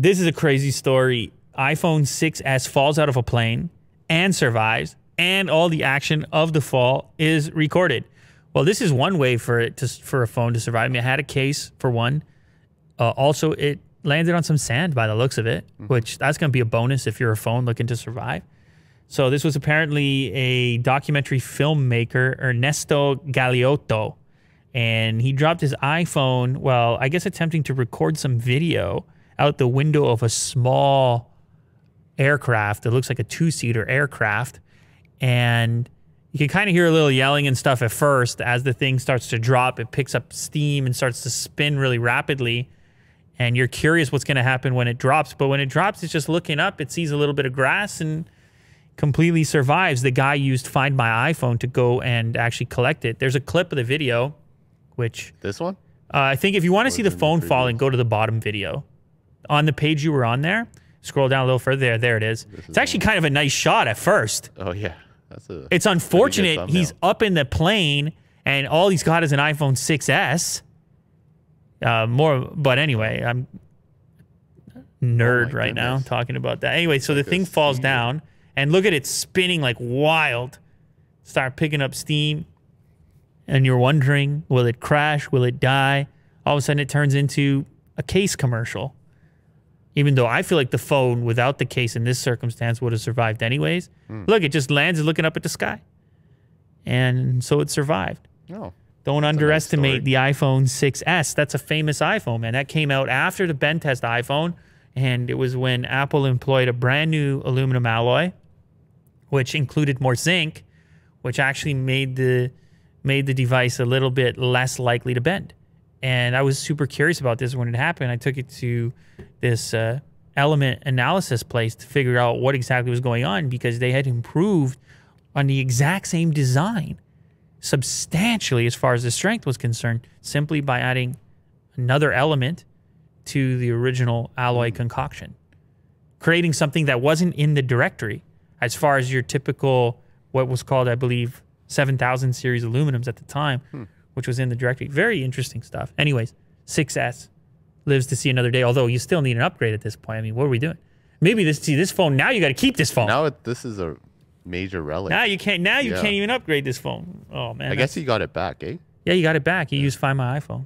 This is a crazy story. iPhone 6s falls out of a plane and survives, and all the action of the fall is recorded. Well, this is one way for a phone to survive. I mean, it had a case for one. Also, it landed on some sand by the looks of it, which that's going to be a bonus if you're a phone looking to survive. So this was apparently a documentary filmmaker, Ernesto Galeotto, and he dropped his iPhone, well, I guess attempting to record some video out the window of a small aircraft. It looks like a two-seater aircraft, and you can kind of hear a little yelling and stuff at first. As the thing starts to drop, it picks up steam and starts to spin really rapidly. And you're curious what's going to happen when it drops. But when it drops, it's just looking up. It sees a little bit of grass and completely survives. The guy used Find My iPhone to go and actually collect it. There's a clip of the video, which... This one? I think if you want to see the phone falling, go to the bottom video. On the page you were on there, scroll down a little further. There it is. It's actually kind of a nice shot at first. Oh, yeah. It's unfortunate he's up in the plane and all he's got is an iPhone 6s. But anyway, I'm nerd right now talking about that. Anyway, so the thing falls down and look at it spinning like wild. Start picking up steam and you're wondering, will it crash? Will it die? All of a sudden it turns into a case commercial. Even though I feel like the phone without the case in this circumstance would have survived anyways. Look, it just lands looking up at the sky. And so it survived. Oh, don't underestimate the iPhone 6s. That's a famous iPhone, man. That came out after the bend test iPhone. And it was when Apple employed a brand new aluminum alloy, which included more zinc, which actually made the device a little bit less likely to bend. And I was super curious about this when it happened. I took it to this element analysis place to figure out what exactly was going on because they had improved on the exact same design substantially as far as the strength was concerned, simply by adding another element to the original alloy concoction, creating something that wasn't in the directory as far as your typical, what was called, I believe, 7000 series aluminums at the time, which was in the directory. Very interesting stuff. Anyways, 6S lives to see another day, although you still need an upgrade at this point. I mean, what are we doing? Maybe this phone, now you got to keep this phone. Now this is a major relic. Now you can't even upgrade this phone. Oh, man. I guess you got it back, eh? Yeah, you got it back. You used Find My iPhone.